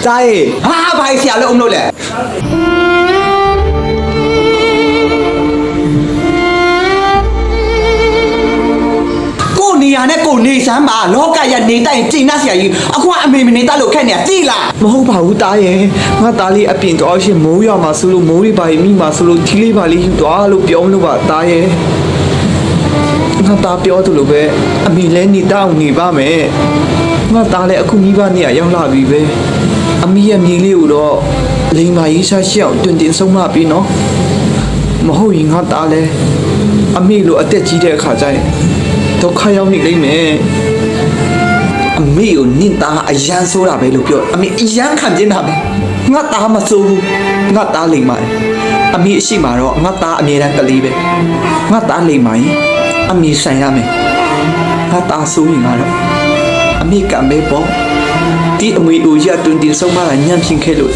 在，哈白下了我嘞。你啊，那过年三把，老家人年代真那些有，啊，我阿妹妹年代路看你知啦。冇把我打耶，我打你一边多些冇呀嘛，所以冇哩把咪嘛，所以提哩把哩多路表路把打耶。我打表都路呗，阿妹嘞你打你把咩？我打嘞，aku你把你啊要拉比呗。阿妹啊妹哩有咯，你嘛一下小，顿点送拉比喏。冇好用我打嘞，阿妹路一跌几跌卡在。都快要你里面，没有你打一样说啦呗，路标，阿咪一样看见他呗，我打嘛做，我打你买，阿咪是嘛咯，我打阿咪人个里呗，我打你买，阿咪谁呀咩？我打输赢啊咯，阿咪干咩波？啲阿咪有一顿点送嘛来念心开路，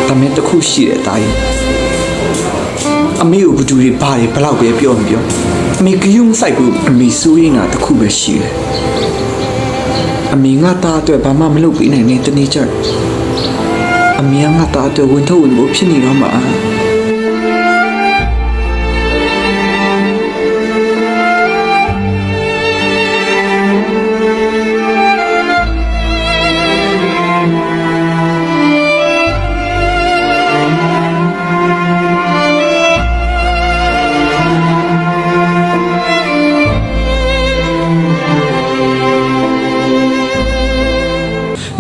阿咪都苦死了打伊。အမေကိုဘူးတွေဘာတွေဘလောက်ပဲပြောမပြောအမေကယုံဆိုင်ကိုအမေစိုးရင်တာတစ်ခုပဲရှိတယ်အမေငါသားအတွက်ဘာမှမလုပ်ပေးနိုင်တဲ့တနေ့ကျအမေငါသားအတွက်ဝန်ထုတ်ဝန်ဖို့ဖြစ်နေတော့မှာ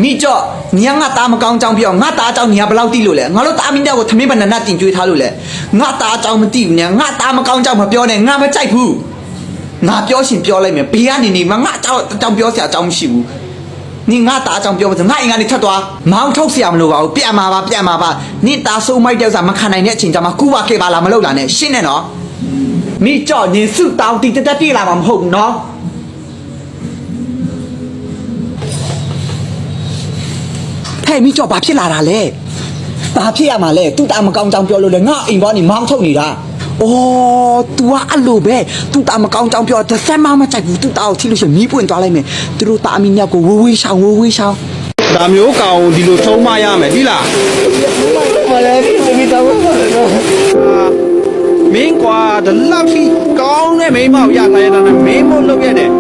你这，你让我打么刚张标，我打张你还不老低了嘞，我老打明天我他们把那顶追他了嘞，我打张么低呢，我打么刚张么标呢，我们在乎，我标先标来面，别你嘛，我张标下张少，你我打张标么子，我应该你出多，毛头些么路吧，别嘛吧，你打手买掉咱们看来你亲家嘛，古话给把那么路来呢，现在喏，你这你手到底在地来嘛红喏。ဟဲ့မိကြောဘာဖြစ်လာတာလဲဘာဖြစ်ရမှာလဲသူ့တာမကောင်းကြောင်ပြောလို့လေငါအိမ်ဘောနေမောင်းထုတ်နေတာအော် तू ကအဲ့လိုပဲသူ့တာမကောင်းကြောင်ပြောတစ်ဆက်မှမကြိုက်ဘူးသူ့တာကိုထိလို့ရှိရင်မီးပွင့်သွားလိုက်မယ်သူတို့တာအမီမြောက်ကိုဝေးရှောင်းဒါမျိုးကောင်ဒီလိုထုံးမရမယ်ဒီလားမလဲမိတော့မင်းကွာဒီလောက်ထိကောင်းတဲ့မိန်းမကိုရလာရတာနဲ့မင်းမို့လုပ်ရတယ်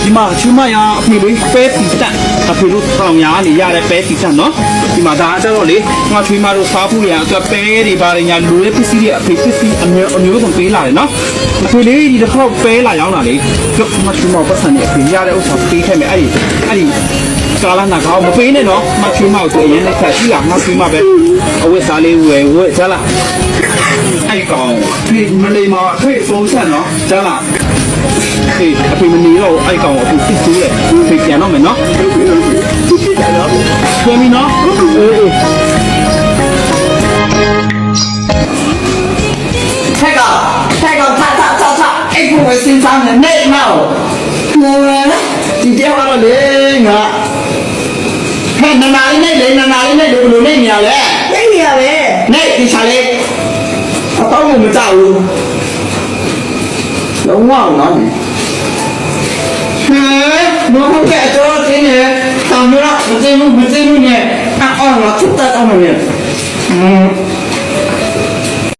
ဒီမှာချူမရအဖေလေးပဲတီတက်အဖေတို့ထောင်ညာနေရတဲ့ပဲတီတက်နော်ဒီမှာဒါတော့လေငါချွေးမတို့စားဖို့ရအတွက်ပဲတွေပါတယ်ညာလူရဲ့ပစ္စည်းတွေအဖေပစ္စည်းအမျိုးစုံပေးလာတယ်နော်အဖေလေးဒီတစ်ခေါက်ပဲလာရောက်လာလေကျုပ်မချွေးမပတ်စံနေအဖေရတဲ့ဥစ္စာပေးခဲ့မယ်အဲ့ဒီကာလာနာကောင်းမပေးနဲ့နော်မချွေးမကိုအရင်နဲ့ဆက်ကြည့်လာငါချွေးမပဲအဝတ်စားလေးဝယ်ချလားအဲ့ကောင်ဒီမလေးမှာထိတ်ဆုံးဆက်နော်ချလားအဖေမနေတော့အဲ့ကောင်အဖေစစ်သေးတယ်ဖေးပြန်တော့မယ်နော်ဆွေးမီနော်ထက်ကထအဲ့ကိုပဲစဉ်းစားနေနေနော်ဒီတယောက်ကတော့လေငါဟဲ့နာလေးနဲ့ဘယ်လိုနေနေရလဲနေနေရပဲနေဒီချာလေးအတော့မကြောက်ဘူးလုံးဝနော်ဘာဟုတ်ကဲ့တော့တင်းနေတောင်ရမသိဘူးနဲ့အော်တော့tuttoတော့မမြင်